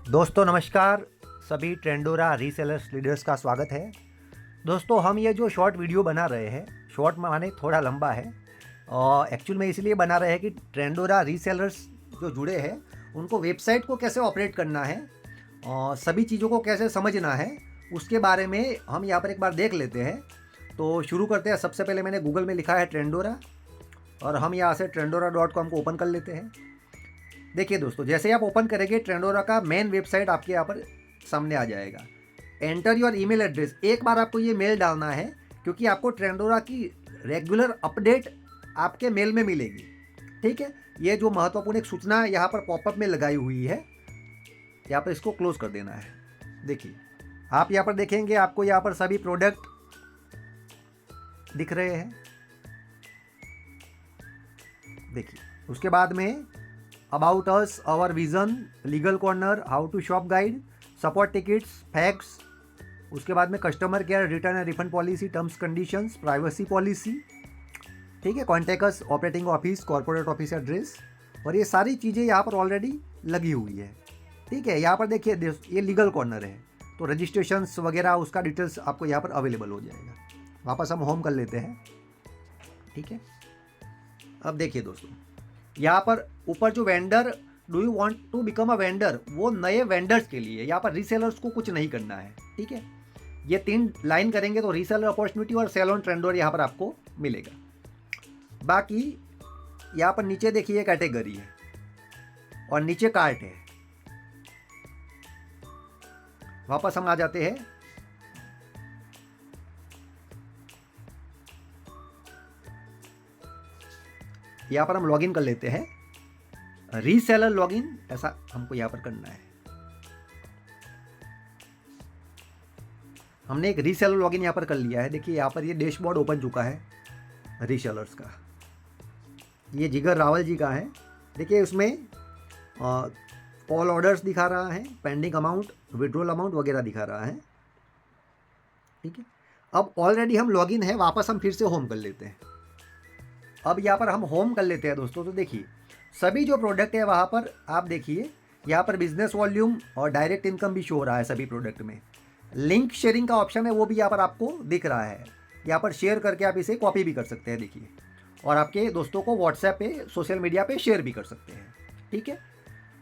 दोस्तों नमस्कार। सभी ट्रेंडोरा रीसेलर्स लीडर्स का स्वागत है। दोस्तों हम ये जो शॉर्ट वीडियो बना रहे हैं, शॉर्ट माने थोड़ा लंबा है और एक्चुअल में इसलिए बना रहे हैं कि ट्रेंडोरा रीसेलर्स जो जुड़े हैं उनको वेबसाइट को कैसे ऑपरेट करना है और सभी चीज़ों को कैसे समझना है उसके बारे में हम यहाँ पर एक बार देख लेते हैं। तो शुरू करते हैं। सबसे पहले मैंने गूगल में लिखा है ट्रेंडोरा और हम यहाँ से trendora.com को ओपन कर लेते हैं। देखिए दोस्तों, जैसे ही आप ओपन करेंगे ट्रेंडोरा का मेन वेबसाइट आपके यहाँ पर सामने आ जाएगा। एंटर योर ईमेल एड्रेस, एक बार आपको ये मेल डालना है क्योंकि आपको ट्रेंडोरा की रेगुलर अपडेट आपके मेल में मिलेगी। ठीक है, ये जो महत्वपूर्ण एक सूचना यहाँ पर पॉपअप में लगाई हुई है, यहाँ पर इसको क्लोज कर देना है। देखिए आप यहाँ पर देखेंगे, आपको यहाँ पर सभी प्रोडक्ट दिख रहे हैं। देखिए उसके बाद में about us, our vision, legal corner, how to shop guide, support tickets, facts, उसके बाद में customer care, return and refund policy, terms conditions, privacy policy, ठीक है, contact us, operating office, corporate office address, और ये सारी चीज़ें यहाँ पर ऑलरेडी लगी हुई है। ठीक है, यहाँ पर देखिए ये लीगल कॉर्नर है तो रजिस्ट्रेशंस वगैरह उसका डिटेल्स आपको यहाँ पर अवेलेबल हो जाएगा। वापस हम होम कर लेते हैं। ठीक है, अब देखिए दोस्तों, यहाँ पर ऊपर जो vendor, do you want to become a vendor, वो नए वेंडर्स के लिए, यहाँ पर रीसेलर्स को कुछ नहीं करना है। ठीक है, ये 3 लाइन करेंगे तो रीसेलर अपॉर्चुनिटी और सेल ऑन ट्रेंडोरा यहाँ पर आपको मिलेगा। बाकी यहाँ पर नीचे देखिए कैटेगरी है और नीचे कार्ट है। वापस हम आ जाते हैं। यहाँ पर हम लॉगिन कर लेते हैं। रीसेलर लॉगिन ऐसा हमको यहाँ पर करना है। हमने एक रीसेलर लॉगिन यहाँ पर कर लिया है। देखिए यहाँ पर ये डैशबोर्ड ओपन चुका है रीसेलर्स का। ये जिगर रावल जी का है। देखिए उसमें ऑल ऑर्डर्स दिखा रहा है, पेंडिंग अमाउंट, विड्रॉल अमाउंट वगैरह दिखा रहा है। ठीक है, अब ऑलरेडी हम लॉगिन है, वापस हम फिर से होम कर लेते हैं। अब यहाँ पर हम होम कर लेते हैं दोस्तों। तो देखिए सभी जो प्रोडक्ट है वहाँ पर आप देखिए, यहाँ पर बिजनेस वॉल्यूम और डायरेक्ट इनकम भी शो हो रहा है सभी प्रोडक्ट में। लिंक शेयरिंग का ऑप्शन है वो भी यहाँ पर आपको दिख रहा है। यहाँ पर शेयर करके आप इसे कॉपी भी कर सकते हैं। देखिए, और आपके दोस्तों को व्हाट्सएप पे, सोशल मीडिया पे शेयर भी कर सकते हैं। ठीक है,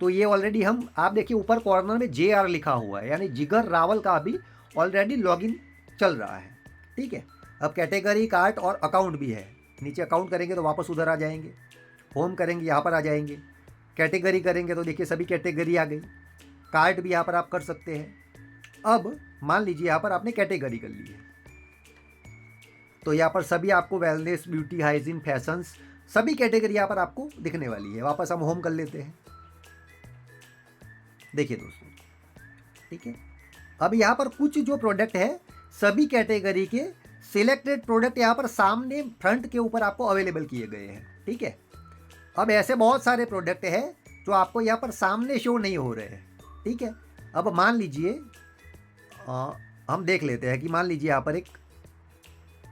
तो ये ऑलरेडी हम, आप देखिए ऊपर कॉर्नर में JR लिखा हुआ है, यानी जिगर रावल का भी ऑलरेडी लॉगिन चल रहा है। ठीक है, अब कैटेगरी, कार्ट और अकाउंट भी है। नीचे अकाउंट करेंगे तो वापस उधर आ जाएंगे, होम करेंगे यहाँ पर आ जाएंगे, कैटेगरी करेंगे तो देखिए सभी कैटेगरी आ गई। कार्ट भी यहाँ पर आप कर सकते हैं। अब मान लीजिए यहाँ पर आपने कैटेगरी कर ली है तो यहाँ पर सभी आपको वेलनेस, ब्यूटी, हाइजीन, फैशंस, सभी कैटेगरी यहाँ पर आपको दिखने वाली है। वापस हम होम कर लेते हैं। देखिए दोस्तों, ठीक है, अब यहाँ पर कुछ जो प्रोडक्ट है सभी कैटेगरी के सिलेक्टेड प्रोडक्ट यहाँ पर सामने फ्रंट के ऊपर आपको अवेलेबल किए गए हैं। ठीक है, अब ऐसे बहुत सारे प्रोडक्ट हैं जो आपको यहाँ पर सामने शो नहीं हो रहे हैं। ठीक है, अब मान लीजिए हम देख लेते हैं कि मान लीजिए यहाँ पर एक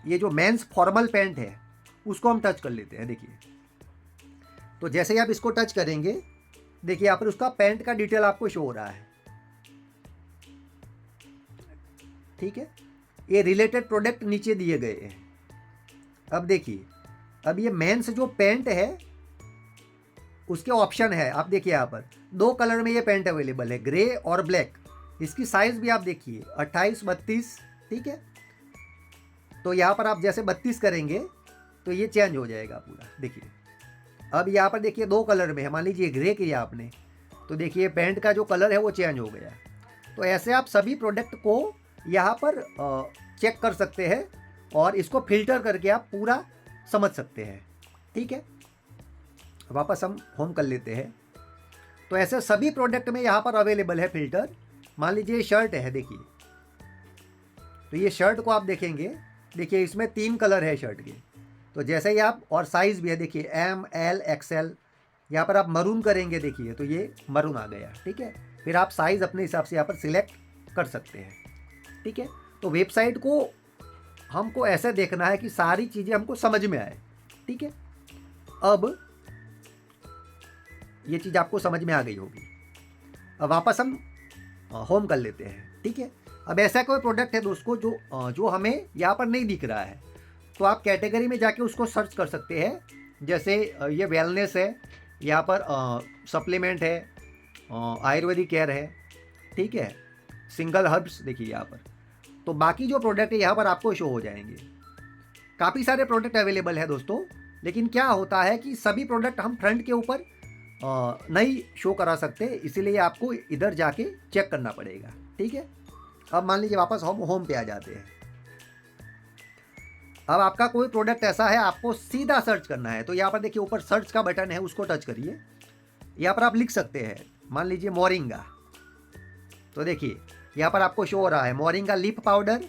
ये जो मेंस फॉर्मल पैंट है उसको हम टच कर लेते हैं। देखिए, तो जैसे ही आप इसको टच करेंगे, देखिए यहाँ पर उसका पैंट का डिटेल आपको शो हो रहा है। ठीक है, ये रिलेटेड प्रोडक्ट नीचे दिए गए हैं। अब देखिए, अब ये मेंस जो पैंट है उसके ऑप्शन है। आप देखिए यहाँ पर 2 कलर में ये पैंट अवेलेबल है, ग्रे और ब्लैक। इसकी साइज भी आप देखिए 28, 32। ठीक है, तो यहाँ पर आप जैसे 32 करेंगे तो ये चेंज हो जाएगा पूरा। देखिए, अब यहाँ पर देखिए 2 कलर में है, मान लीजिए ग्रे किया आपने तो देखिए पैंट का जो कलर है वो चेंज हो गया। तो ऐसे आप सभी प्रोडक्ट को यहाँ पर चेक कर सकते हैं और इसको फिल्टर करके आप पूरा समझ सकते हैं। ठीक है, वापस हम होम कर लेते हैं। तो ऐसे सभी प्रोडक्ट में यहाँ पर अवेलेबल है फिल्टर। मान लीजिए शर्ट है, देखिए, तो ये शर्ट को आप देखेंगे, देखिए इसमें 3 कलर है शर्ट के। तो जैसे ही आप, और साइज़ भी है, देखिए M, L, XL। यहाँ पर आप मरून करेंगे, देखिए तो ये मरून आ गया। ठीक है, फिर आप साइज़ अपने हिसाब से यहाँ पर सिलेक्ट कर सकते हैं। ठीक है, तो वेबसाइट को हमको ऐसे देखना है कि सारी चीज़ें हमको समझ में आए। ठीक है, अब ये चीज़ आपको समझ में आ गई होगी। अब वापस हम होम कर लेते हैं। ठीक है, अब ऐसा कोई प्रोडक्ट है दोस्तों जो हमें यहाँ पर नहीं दिख रहा है, तो आप कैटेगरी में जाके उसको सर्च कर सकते हैं। जैसे ये वेलनेस है, यहाँ पर सप्लीमेंट है, आयुर्वेदिक केयर है, ठीक है, सिंगल हर्ब्स देखिए यहाँ पर। तो बाकी जो प्रोडक्ट है यहाँ पर आपको शो हो जाएंगे। काफ़ी सारे प्रोडक्ट अवेलेबल है दोस्तों, लेकिन क्या होता है कि सभी प्रोडक्ट हम फ्रंट के ऊपर नहीं शो करा सकते, इसीलिए आपको इधर जाके चेक करना पड़ेगा। ठीक है, अब मान लीजिए वापस हम होम पे आ जाते हैं। अब आपका कोई प्रोडक्ट ऐसा है आपको सीधा सर्च करना है, तो यहाँ पर देखिए ऊपर सर्च का बटन है, उसको टच करिए। यहाँ पर आप लिख सकते हैं, मान लीजिए मोरिंगा, तो देखिए यहाँ पर आपको शो हो रहा है मोरिंगा लीफ पाउडर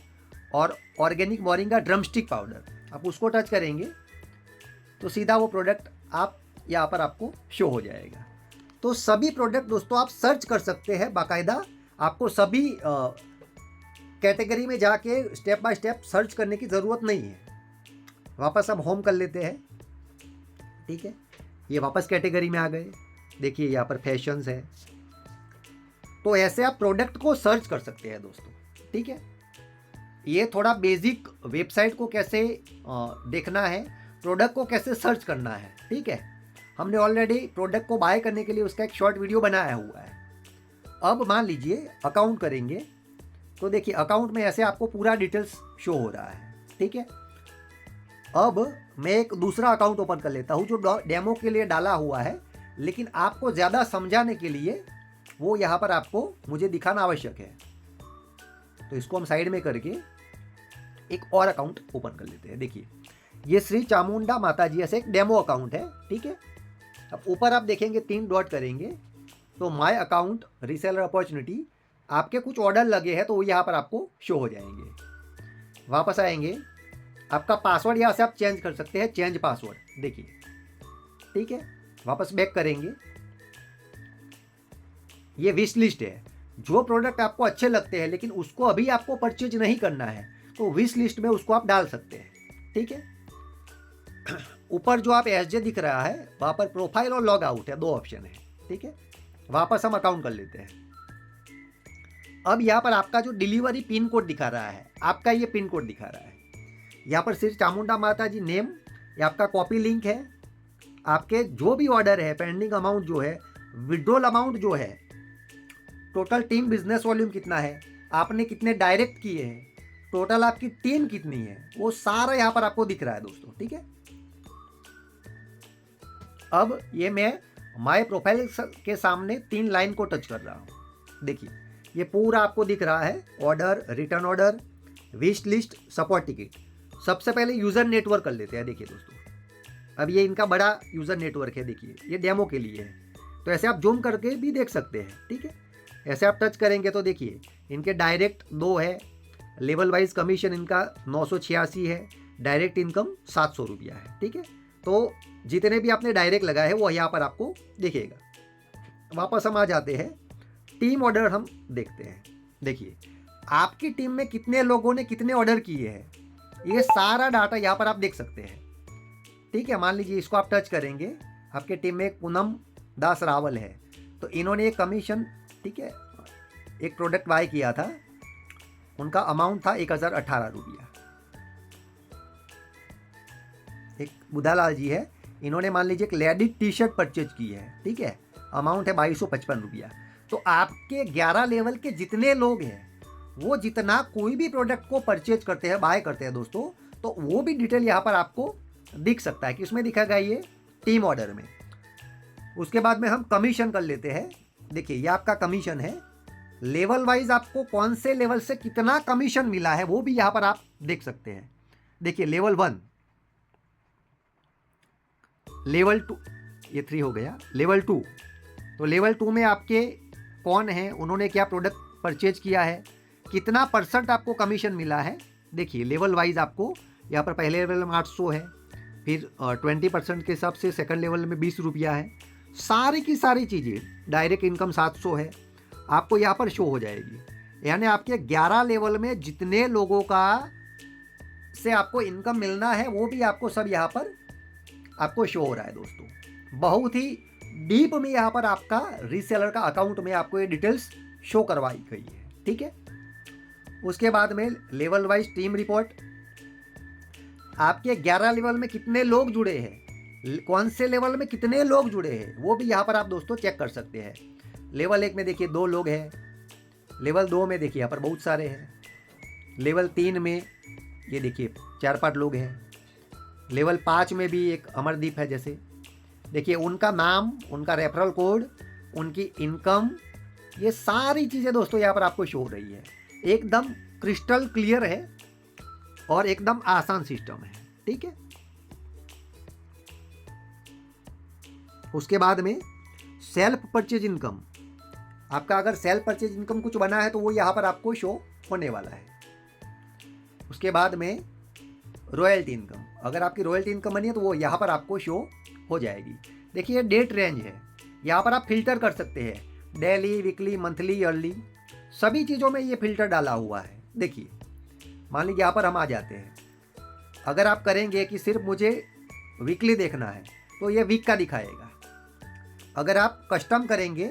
और ऑर्गेनिक मोरिंगा ड्रमस्टिक पाउडर। आप उसको टच करेंगे तो सीधा वो प्रोडक्ट आप यहाँ पर आपको शो हो जाएगा। तो सभी प्रोडक्ट दोस्तों आप सर्च कर सकते हैं बाकायदा, आपको सभी कैटेगरी में जाके स्टेप बाय स्टेप सर्च करने की ज़रूरत नहीं है। वापस हम होम कर लेते हैं। ठीक है, ये वापस कैटेगरी में आ गए। देखिए यहाँ पर फैशंस है, तो ऐसे आप प्रोडक्ट को सर्च कर सकते हैं दोस्तों। ठीक है, ये थोड़ा बेसिक वेबसाइट को कैसे देखना है, प्रोडक्ट को कैसे सर्च करना है। ठीक है, हमने ऑलरेडी प्रोडक्ट को बाय करने के लिए उसका एक शॉर्ट वीडियो बनाया हुआ है। अब मान लीजिए अकाउंट करेंगे, तो देखिए अकाउंट में ऐसे आपको पूरा डिटेल्स शो हो रहा है। ठीक है, अब मैं एक दूसरा अकाउंट ओपन कर लेता हूँ जो डेमो के लिए डाला हुआ है, लेकिन आपको ज़्यादा समझाने के लिए वो यहाँ पर आपको मुझे दिखाना आवश्यक है। तो इसको हम साइड में करके एक और अकाउंट ओपन कर लेते हैं। देखिए ये श्री चामुंडा माता जी ऐसे एक डेमो अकाउंट है। ठीक है, अब ऊपर आप देखेंगे 3 डॉट करेंगे तो माय अकाउंट रीसेलर अपॉर्चुनिटी, आपके कुछ ऑर्डर लगे हैं तो वो यहाँ पर आपको शो हो जाएंगे। वापस आएंगे, आपका पासवर्ड यहाँ से आप चेंज कर सकते हैं, चेंज पासवर्ड देखिए। ठीक है, वापस बैक करेंगे, ये विश लिस्ट है। जो प्रोडक्ट आपको अच्छे लगते हैं लेकिन उसको अभी आपको परचेज नहीं करना है, तो विश लिस्ट में उसको आप डाल सकते हैं। ठीक है, ऊपर जो आप एसजे दिख रहा है वहाँ पर प्रोफाइल और लॉग आउट है, 2 ऑप्शन है। ठीक है, वापस हम अकाउंट कर लेते हैं। अब यहाँ पर आपका जो डिलीवरी पिन कोड दिखा रहा है, आपका ये पिन कोड दिखा रहा है। यहाँ पर श्री चामुंडा माता जी नेम, ये आपका कॉपी लिंक है। आपके जो भी ऑर्डर है, पेंडिंग अमाउंट जो है, विड्रॉल अमाउंट जो है, टोटल टीम बिजनेस वॉल्यूम कितना है, आपने कितने डायरेक्ट किए हैं, टोटल आपकी टीम कितनी है, वो सारा यहाँ पर आपको दिख रहा है दोस्तों। ठीक है, अब ये मैं माय प्रोफाइल के सामने 3 लाइन को टच कर रहा हूँ। देखिए ये पूरा आपको दिख रहा है, order, return order, wish list, support ticket. सबसे पहले यूज़र नेटवर्क कर लेते हैं। देखिए दोस्तों, अब ये इनका बड़ा यूज़र नेटवर्क है, देखिए ये डेमो के लिए है, तो ऐसे आप जूम करके भी देख सकते हैं। ठीक है, ऐसे आप टच करेंगे तो देखिए इनके डायरेक्ट 2 है, लेवल वाइज कमीशन इनका 986 है, डायरेक्ट इनकम 700 रुपया है। ठीक है, तो जितने भी आपने डायरेक्ट लगाए हैं वो यहाँ पर आपको दिखेगा। वापस हम आ जाते हैं, टीम ऑर्डर हम देखते हैं। देखिए आपकी टीम में कितने लोगों ने कितने ऑर्डर किए हैं, ये सारा डाटा यहाँ पर आप देख सकते हैं। ठीक है, मान लीजिए इसको आप टच करेंगे, आपके टीम में पूनम दास रावल है, तो इन्होंने एक कमीशन, ठीक है, एक प्रोडक्ट बाय किया था, उनका अमाउंट था 1018 रुपया। एक बुधालाल जी है, इन्होंने मान लीजिए एक लेडीज टी शर्ट परचेज की है। ठीक है, अमाउंट है 2255 रुपया। तो आपके 11 लेवल के जितने लोग हैं, वो जितना कोई भी प्रोडक्ट को परचेज करते हैं, बाय करते हैं दोस्तों, तो वो भी डिटेल यहाँ पर आपको दिख सकता है। किसमें दिखेगा, ये टीम ऑर्डर में। उसके बाद में हम कमीशन कर लेते हैं। देखिए ये आपका कमीशन है, लेवल वाइज आपको कौन से लेवल से कितना कमीशन मिला है वो भी यहाँ पर आप देख सकते हैं। देखिए लेवल 1, लेवल 2, ये 3 हो गया, लेवल 2। तो लेवल 2 में आपके कौन हैं, उन्होंने क्या प्रोडक्ट परचेज किया है, कितना % आपको कमीशन मिला है। देखिए लेवल वाइज आपको यहाँ पर पहले लेवल में 800 है, फिर 20% के हिसाब से सेकंड लेवल में 20 रुपया है। सारी की सारी चीज़ें, डायरेक्ट इनकम 700 है, आपको यहाँ पर शो हो जाएगी। यानी आपके 11 लेवल में जितने लोगों का से आपको इनकम मिलना है वो भी आपको सब यहाँ पर आपको शो हो रहा है दोस्तों। बहुत ही डीप में यहाँ पर आपका रीसेलर का अकाउंट में आपको ये डिटेल्स शो करवाई गई है, ठीक है। उसके बाद में लेवल वाइज टीम रिपोर्ट, आपके 11 लेवल में कितने लोग जुड़े हैं, कौन से लेवल में कितने लोग जुड़े हैं, वो भी यहाँ पर आप दोस्तों चेक कर सकते हैं। लेवल 1 में देखिए 2 लोग हैं, लेवल 2 में देखिए यहाँ पर बहुत सारे हैं, लेवल 3 में ये देखिए 4-5 लोग हैं, लेवल 5 में भी एक अमरदीप है जैसे, देखिए उनका नाम, उनका रेफरल कोड, उनकी इनकम, ये सारी चीज़ें दोस्तों यहाँ पर आपको शो हो रही है। एकदम क्रिस्टल क्लियर है और एकदम आसान सिस्टम है, ठीक है। उसके बाद में सेल्फ परचेज इनकम, आपका अगर सेल्फ परचेज इनकम कुछ बना है तो वो यहाँ पर आपको शो होने वाला है। उसके बाद में रॉयल्टी इनकम, अगर आपकी रॉयल्टी इनकम बनी है तो वो यहाँ पर आपको शो हो जाएगी। देखिए डेट रेंज है, यहाँ पर आप फिल्टर कर सकते हैं, डेली, वीकली, मंथली, ईयरली, सभी चीज़ों में ये फिल्टर डाला हुआ है। देखिए मान लीजिए यहाँ पर हम आ जाते हैं, अगर आप करेंगे कि सिर्फ मुझे वीकली देखना है तो ये वीक का दिखाएगा। अगर आप कस्टम करेंगे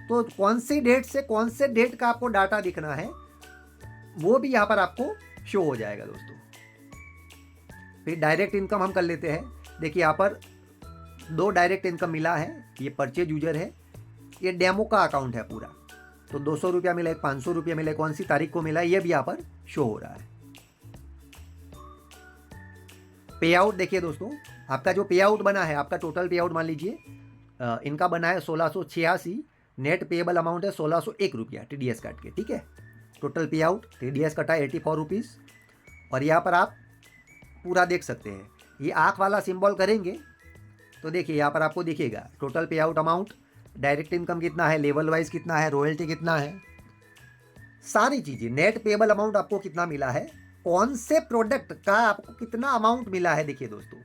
तो कौन सी डेट से कौन से डेट का आपको डाटा दिखना है वो भी यहाँ पर आपको शो हो जाएगा दोस्तों। फिर डायरेक्ट इनकम हम कर लेते हैं। देखिए यहाँ पर 2 डायरेक्ट इनकम मिला है, ये परचेज यूजर है, ये डेमो का अकाउंट है पूरा, तो 200 रुपया मिला, 500 रुपया मिला, कौन सी तारीख को मिला ये भी यहाँ पर शो हो रहा है। पे आउट देखिए दोस्तों, आपका जो पे आउट बना है, आपका टोटल पे आउट मान लीजिए इनका बना है 1686, नेट पेएबल अमाउंट है 1601 रुपया TDS काट के, ठीक है। टोटल पे आउट TDS कटा 84 रुपीज़। और यहाँ पर आप पूरा देख सकते हैं, ये आँख वाला सिंबल करेंगे तो देखिए यहाँ पर आपको दिखेगा टोटल पे आउट अमाउंट, डायरेक्ट इनकम कितना है, लेवल वाइज कितना है, रॉयल्टी कितना है, सारी चीज़ें, नेट पेएबल अमाउंट आपको कितना मिला है, कौन से प्रोडक्ट का आपको कितना अमाउंट मिला है, देखिए दोस्तों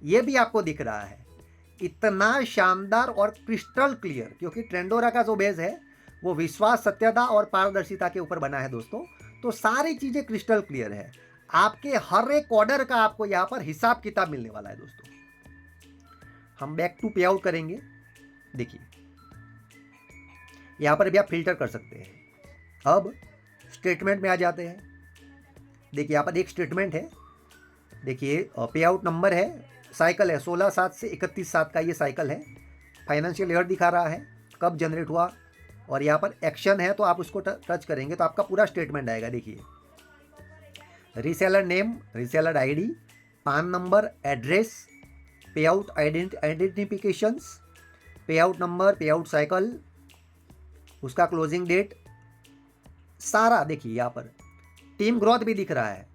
ये भी आपको दिख रहा है। इतना शानदार और क्रिस्टल क्लियर, क्योंकि ट्रेंडोरा का जो बेस है वो विश्वास, सत्यता और पारदर्शिता के ऊपर बना है दोस्तों, तो सारी चीज़ें क्रिस्टल क्लियर है। आपके हर एक ऑर्डर का आपको यहाँ पर हिसाब किताब मिलने वाला है दोस्तों। हम बैक टू पे आउट करेंगे, देखिए यहाँ पर भी आप फिल्टर कर सकते हैं। अब स्टेटमेंट में आ जाते हैं। देखिए यहाँ पर एक स्टेटमेंट है, देखिए पे आउट नंबर है, साइकिल है 16/7 से 31/7 का ये साइकिल है, फाइनेंशियल ईयर दिखा रहा है, कब जनरेट हुआ, और यहाँ पर एक्शन है तो आप उसको टच करेंगे तो आपका पूरा स्टेटमेंट आएगा। देखिए रीसेलर नेम, रीसेलर आईडी, पान नंबर, एड्रेस, पे आउट आइडेंटिफिकेशंस, पे आउट नंबर, पे आउट साइकिल, उसका क्लोजिंग डेट, सारा देखिए यहाँ पर टीम ग्रोथ भी दिख रहा है,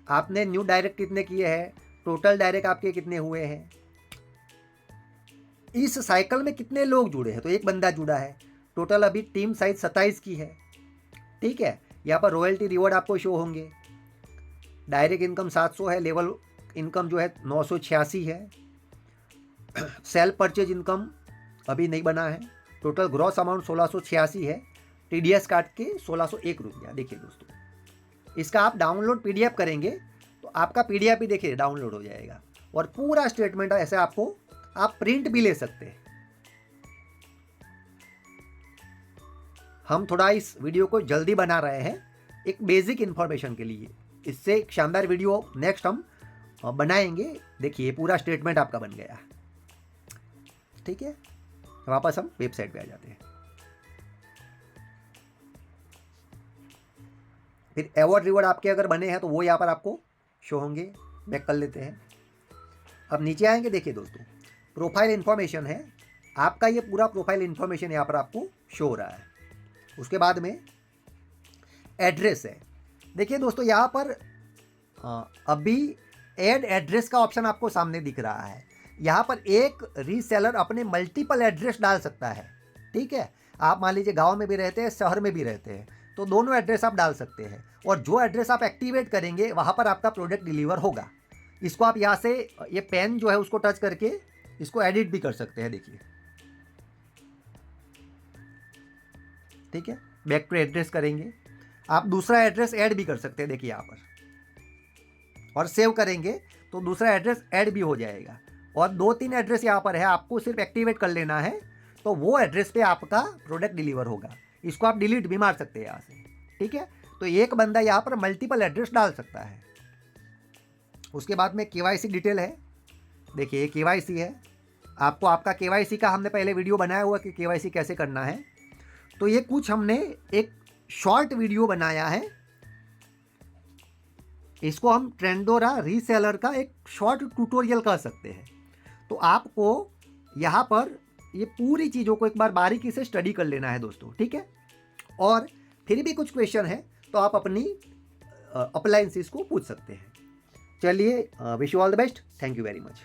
आपने न्यू डायरेक्ट कितने किए हैं, टोटल डायरेक्ट आपके कितने हुए हैं, इस साइकिल में कितने लोग जुड़े हैं, तो एक बंदा जुड़ा है, टोटल अभी टीम साइज 27 की है, ठीक है। यहाँ पर रॉयल्टी रिवॉर्ड आपको शो होंगे, डायरेक्ट इनकम 700 है, लेवल इनकम जो है 986 है, सेल्फ परचेज इनकम अभी नहीं बना है, टोटल ग्रॉस अमाउंट 1686 है, TDS काट के 1601 रुपया। देखिए दोस्तों इसका आप डाउनलोड PDF करेंगे तो आपका PDF भी देखिए डाउनलोड हो जाएगा, और पूरा स्टेटमेंट ऐसे आपको आप प्रिंट भी ले सकते हैं। हम थोड़ा इस वीडियो को जल्दी बना रहे हैं एक बेसिक इन्फॉर्मेशन के लिए, इससे एक शानदार वीडियो नेक्स्ट हम बनाएंगे। देखिए पूरा स्टेटमेंट आपका बन गया, ठीक है। वापस हम वेबसाइट पे आ जाते हैं। फिर अवार्ड रिवॉर्ड आपके अगर बने हैं तो वो यहाँ पर आपको शो होंगे। बैक कर लेते हैं, अब नीचे आएंगे। देखिए दोस्तों प्रोफाइल इन्फॉर्मेशन है, आपका ये पूरा प्रोफाइल इन्फॉर्मेशन यहाँ पर आपको शो हो रहा है। उसके बाद में एड्रेस है। देखिए दोस्तों यहाँ पर अभी ऐड एड्रेस का ऑप्शन आपको सामने दिख रहा है। यहाँ पर एक रीसेलर अपने मल्टीपल एड्रेस डाल सकता है, ठीक है। आप मान लीजिए गांव में भी रहते हैं, शहर में भी रहते हैं, तो दोनों एड्रेस आप डाल सकते हैं, और जो एड्रेस आप एक्टिवेट करेंगे वहाँ पर आपका प्रोडक्ट डिलीवर होगा। इसको आप यहाँ से ये पेन जो है उसको टच करके इसको एडिट भी कर सकते हैं, देखिए, ठीक है। बैक टू एड्रेस करेंगे, आप दूसरा एड्रेस ऐड भी कर सकते हैं, देखिए यहाँ पर, और सेव करेंगे तो दूसरा एड्रेस ऐड भी हो जाएगा। और 2-3 एड्रेस यहाँ पर है, आपको सिर्फ एक्टिवेट कर लेना है तो वो एड्रेस पे आपका प्रोडक्ट डिलीवर होगा। इसको आप डिलीट भी मार सकते हैं यहाँ से, ठीक है। तो एक बंदा यहाँ पर मल्टीपल एड्रेस डाल सकता है। उसके बाद में KYC डिटेल है, देखिए ये KYC है, आपको आपका KYC का हमने पहले वीडियो बनाया हुआ कि KYC कैसे करना है। तो ये कुछ हमने एक शॉर्ट वीडियो बनाया है, इसको हम ट्रेंडोरा रीसेलर का एक शॉर्ट ट्यूटोरियल कह सकते हैं। तो आपको यहाँ पर ये पूरी चीज़ों को एक बार बारीकी से स्टडी कर लेना है दोस्तों, ठीक है। और फिर भी कुछ क्वेश्चन है तो आप अपनी अप्लायंसेस को पूछ सकते हैं। चलिए, wish you all the best, thank you very much.